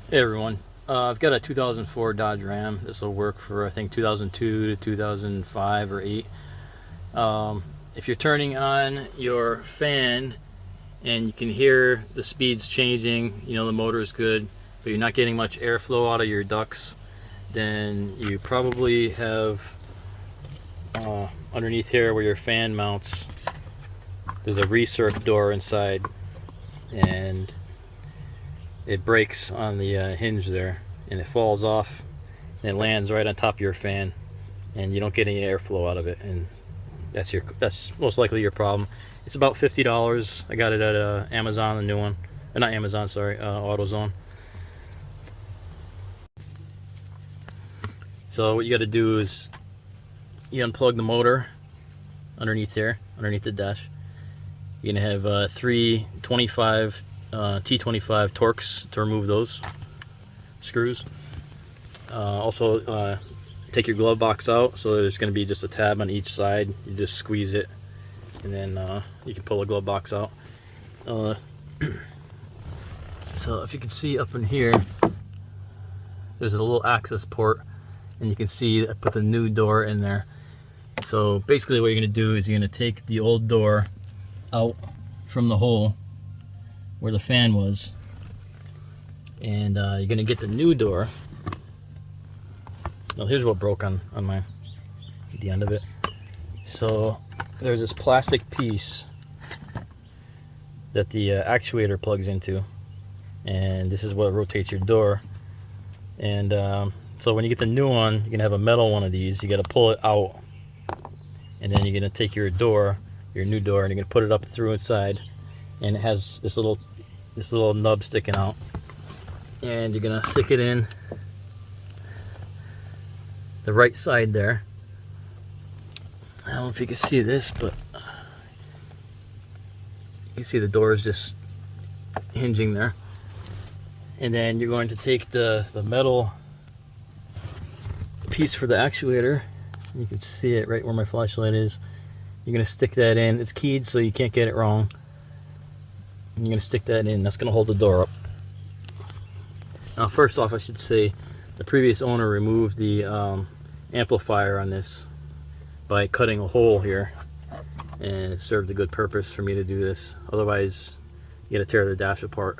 Hey everyone, I've got a 2004 Dodge Ram. This will work for I think 2002 to 2005 or 8. If you're turning on your fan and you can hear the speeds changing, you know the motor is good, but you're not getting much airflow out of your ducts, then you probably have underneath here where your fan mounts, there's a recirc door inside, and it breaks on the hinge there, and it falls off and it lands right on top of your fan, and you don't get any airflow out of it, and that's most likely your problem. It's about $50. I got it at Amazon, the new one. Not Amazon, sorry, AutoZone. So what you got to do is you unplug the motor underneath here, underneath the dash. You're gonna have three 25 T25 Torx to remove those screws. Also, take your glove box out, so there's going to be just a tab on each side. You just squeeze it, and then you can pull the glove box out. So if you can see up in here, there's a little access port, and you can see I put the new door in there. So basically what you're going to do is you're going to take the old door out from the hole where the fan was, and you're gonna get the new door. Now here's what broke on the end of it. So there's this plastic piece that the actuator plugs into, and this is what rotates your door. And so when you get the new one, you're gonna have a metal one of these. You gotta pull it out, and then you're gonna take your door, your new door, and you're gonna put it up through inside, and it has this little nub sticking out, and you're gonna stick it in the right side there. I don't know if you can see this, but you can see the door is just hinging there. And then you're going to take the metal piece for the actuator. You can see it right where my flashlight is. You're gonna stick that in. It's keyed so you can't get it wrong. You're going to stick that in. That's going to hold the door up. Now first off, I should say the previous owner removed the amplifier on this by cutting a hole here, and it served a good purpose for me to do this. Otherwise you got to tear the dash apart.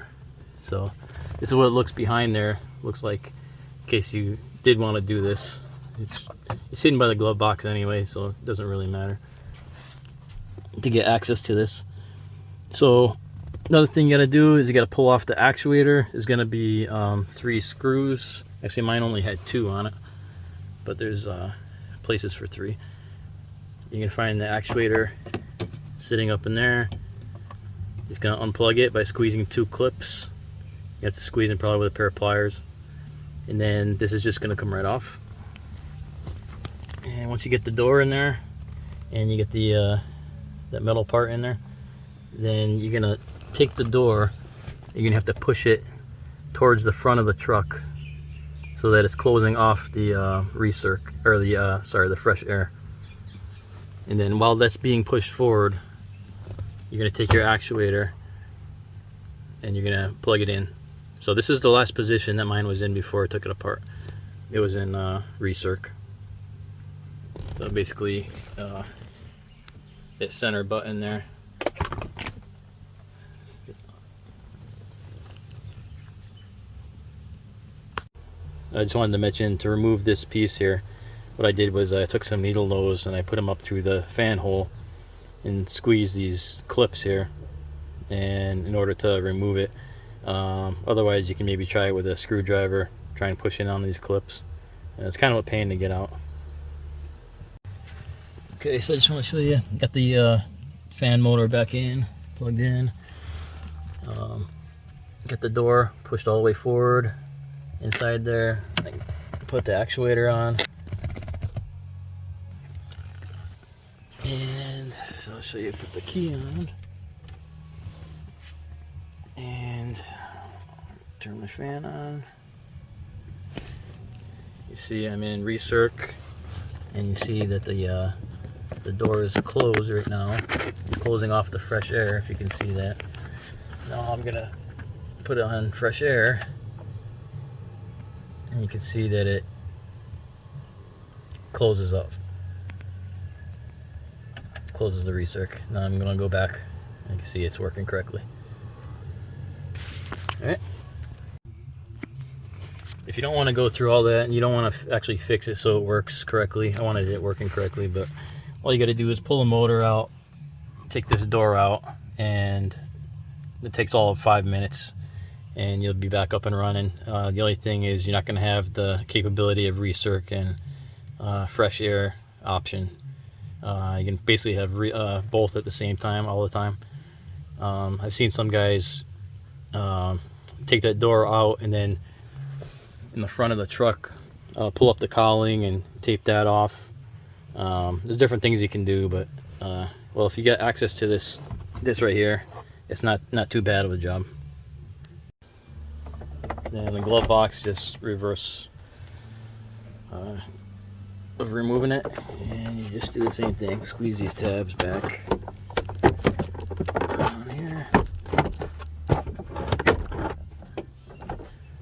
So this is what it looks behind there. Looks like, in case you did want to do this. It's hidden by the glove box anyway, so it doesn't really matter to get access to this. So another thing you got to do is you got to pull off the actuator. There's going to be 3 screws. Actually, mine only had 2 on it, but there's places for 3. You can find the actuator sitting up in there. Just going to unplug it by squeezing 2 clips. You have to squeeze it probably with a pair of pliers, and then this is just going to come right off. And once you get the door in there, and you get the that metal part in there, then you're gonna take the door, you're gonna have to push it towards the front of the truck so that it's closing off the recirc, or the fresh air. And then while that's being pushed forward, you're gonna take your actuator and you're gonna plug it in. So this is the last position that mine was in before I took it apart. It was in recirc. So basically hit center button there. I just wanted to mention, to remove this piece here, what I did was I took some needle nose and I put them up through the fan hole and squeezed these clips here, and in order to remove it. Otherwise you can maybe try it with a screwdriver, try and push in on these clips, and it's kind of a pain to get out. Okay, so I just want to show you, got the fan motor back in, plugged in. Got the door pushed all the way forward. Inside there, I put the actuator on, and so I'll show you, put the key on, and turn my fan on. You see I'm in recirc, and you see that the door is closed right now. It's closing off the fresh air, if you can see that. Now I'm gonna put it on fresh air, And you can see that it closes up. Closes the recirc. Now I'm going to go back. You can see it's working correctly. Alright. If you don't want to go through all that and you don't want to actually fix it so it works correctly, I wanted it working correctly, but all you got to do is pull the motor out, take this door out, and it takes all of 5 minutes and you'll be back up and running. The only thing is you're not going to have the capability of recirc and fresh air option. You can basically have both at the same time all the time. I've seen some guys take that door out and then in the front of the truck pull up the cowling and tape that off. There's different things you can do, but well, if you get access to this right here, it's not too bad of a job. Then the glove box, just reverse of removing it, and you just do the same thing. Squeeze these tabs back on here.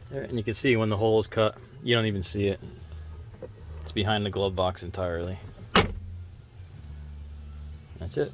There, and you can see when the hole is cut, you don't even see it. It's behind the glove box entirely. That's it.